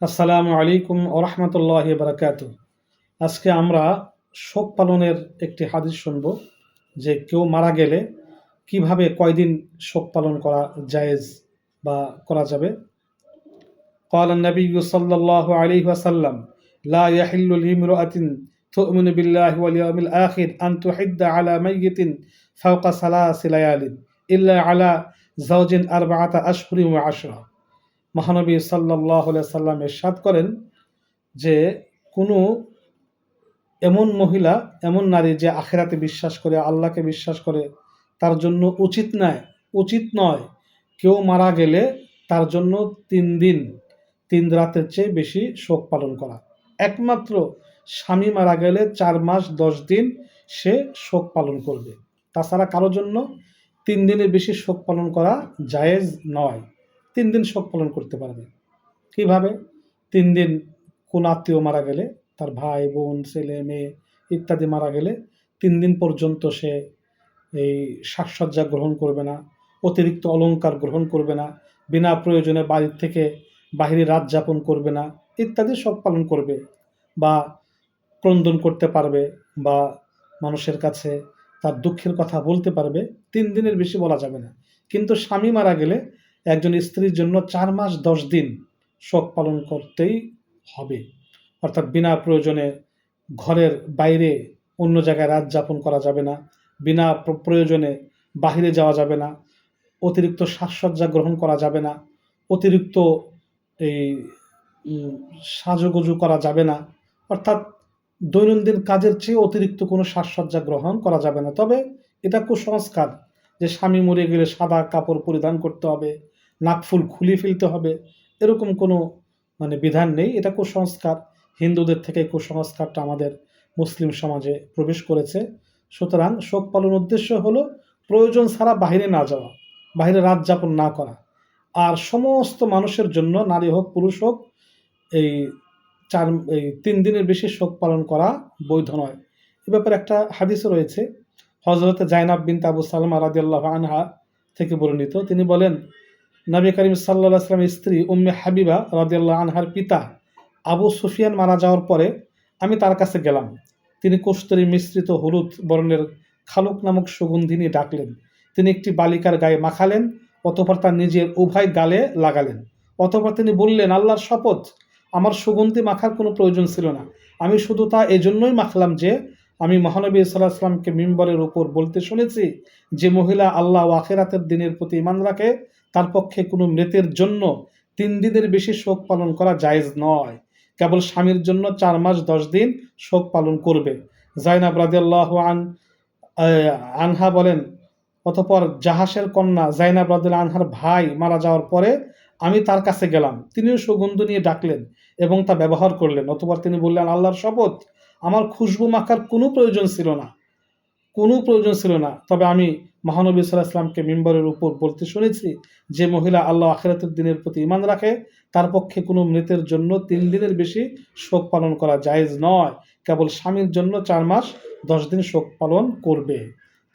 আসসালামু আলাইকুম ওয়া রাহমাতুল্লাহি ওয়া বারাকাতুহু। আজকে আমরা শোক পালনের একটি হাদিস শুনব যে কেউ মারা গেলে কিভাবে কয়দিন শোক পালন করা জায়েজ বা করা যাবে। قال النبي صلى الله عليه وسلم لا يحل لامرأة تؤمن بالله واليوم الآخر أن تحد على ميت فوق 3 ليال إلا على زوج 4 أشهر وعشرة। মহানবী সাল্লাল্লাহু আলাইহি সাল্লাম ইরশাদ করেন যে কোনো এমন মহিলা, এমন নারী যে আখিরাতে বিশ্বাস করে, আল্লাহকে বিশ্বাস করে, তার জন্য উচিত নয় কেউ মারা গেলে তার জন্য 3 দিন 3 রাতের চেয়ে বেশি শোক পালন করা। একমাত্র স্বামী মারা গেলে 4 মাস 10 দিন সে শোক পালন করবে। তাছাড়া কারোর জন্য 3 দিনের বেশি শোক পালন করা জায়েজ নয়। 3 দিন শোক পালন করতে পারবে। কিভাবে? 3 দিন কোন আত্মীয় মারা গেলে, তার ভাই বোন ছেলে মেয়ে ইত্যাদি মারা গেলে 3 দিন পর্যন্ত সে এই সাজসজ্জা গ্রহণ করবে না, অতিরিক্ত অলংকার গ্রহণ করবে না, বিনা প্রয়োজনে বাড়ির থেকে বাহিরে রাত যাপন করবে না ইত্যাদি শোক পালন করবে, বা ক্রন্দন করতে পারবে, বা মানুষের কাছে তার দুঃখের কথা বলতে পারবে। 3 দিনের বেশি বলা যাবে না। কিন্তু স্বামী মারা গেলে একজন স্ত্রীর জন্য 4 মাস 10 দিন শোক পালন করতেই হবে। অর্থাৎ বিনা প্রয়োজনে ঘরের বাইরে অন্য জায়গায় রাত যাপন করা যাবে না, বিনা প্রয়োজনে বাহিরে যাওয়া যাবে না, অতিরিক্ত সাজসজ্জা গ্রহণ করা যাবে না, অতিরিক্ত এই সাজুগুজু করা যাবে না। অর্থাৎ দৈনন্দিন কাজের চেয়ে অতিরিক্ত কোনো সাজসজ্জা গ্রহণ করা যাবে না। তবে এটা কুসংস্কার যে স্বামী মরে গেলে সাদা কাপড় পরিধান করতে হবে, নাকফুল খুলে ফেলতে হবে, এরকম কোনো বিধান নেই। এটা কুসংস্কার। হিন্দুদের থেকে কুসংস্কারটা আমাদের মুসলিম সমাজে প্রবেশ করেছে। সুতরাং শোক পালন উদ্দেশ্য হলো প্রয়োজন ছাড়া বাহিরে না যাওয়া, বাহিরে রাত যাপন না করা। আর সমস্ত মানুষের জন্য, নারী হোক পুরুষ হোক, এই 3 দিনের বেশি শোক পালন করা বৈধ নয়। এ ব্যাপারে একটা হাদিসও রয়েছে, হযরত জাইনাব বিনত আবু সালমা রাদিয়াল্লাহু আনহা থেকে বর্ণিত। তিনি বলেন, নবী করিম সাল্লাল্লাহু আলাইহি ওয়াসাল্লামের স্ত্রী উম্মে হাবিবা রাদিয়াল্লাহু আনহার পিতা আবু সুফিয়ান মারা যাওয়ার পরে আমি তার কাছে গেলাম। তিনি কস্তুরী মিশ্রিত হলুদ বর্ণের খালুক নামক সুগন্ধি নিয়ে ডাকলেন। তিনি একটি বালিকার গায়ে মাখালেন, অতঃপর তার নিজের উভয় গালে লাগালেন। অতঃপর তিনি বললেন, আল্লাহর শপথ, আমার সুগন্ধি মাখার কোনো প্রয়োজন ছিল না। আমি শুধু তা এজন্যই মাখলাম যে আমি মহানবী সাল্লাল্লাহু আলাইহি ওয়াসাল্লামকে মিম্বরের উপর বলতে শুনেছি যে মহিলা আল্লাহ ও আখিরাতের দিনের প্রতি ঈমান রাখে তার পক্ষে কোনো মৃতের জন্য 3 দিনের বেশি শোক পালন করা জায়েজ নয়। কেবল স্বামীর জন্য 4 মাস 10 দিন শোক পালন করবে। জাইনাব রাদিয়াল্লাহু আনহা বলেন, অতঃপর জাহাসের কন্যা জাইনাব রাদিয়াল্লাহু আনহার ভাই মারা যাওয়ার পরে আমি তার কাছে গেলাম। তিনিও সুগন্ধি নিয়ে ডাকলেন এবং তা ব্যবহার করলেন। অতঃপর তিনি বললেন, আল্লাহর শপথ, আমার খুশবু মাখার কোনো প্রয়োজন ছিল না। তবে আমি মহানবী সাল্লাল্লাহু আলাইহি ওয়াসাল্লামকে মিম্বরের উপর বলতে শুনেছি যে মহিলা আল্লাহ আখিরাতের দিনের প্রতি ঈমান রাখে তার পক্ষে কোনো মৃতের জন্য 3 দিনের বেশি শোক পালন করা জায়েজ নয়। কেবল স্বামীর জন্য 4 মাস 10 দিন শোক পালন করবে।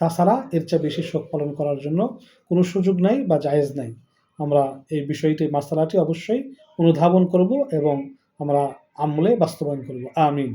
তাছাড়া এর চেয়ে বেশি শোক পালন করার জন্য কোনো সুযোগ নাই বা জায়েজ নাই। আমরা এই বিষয়টি, মাসআলাটি অবশ্যই অনুধাবন করব এবং আমরা আমলে বাস্তবায়ন করব। আমিন।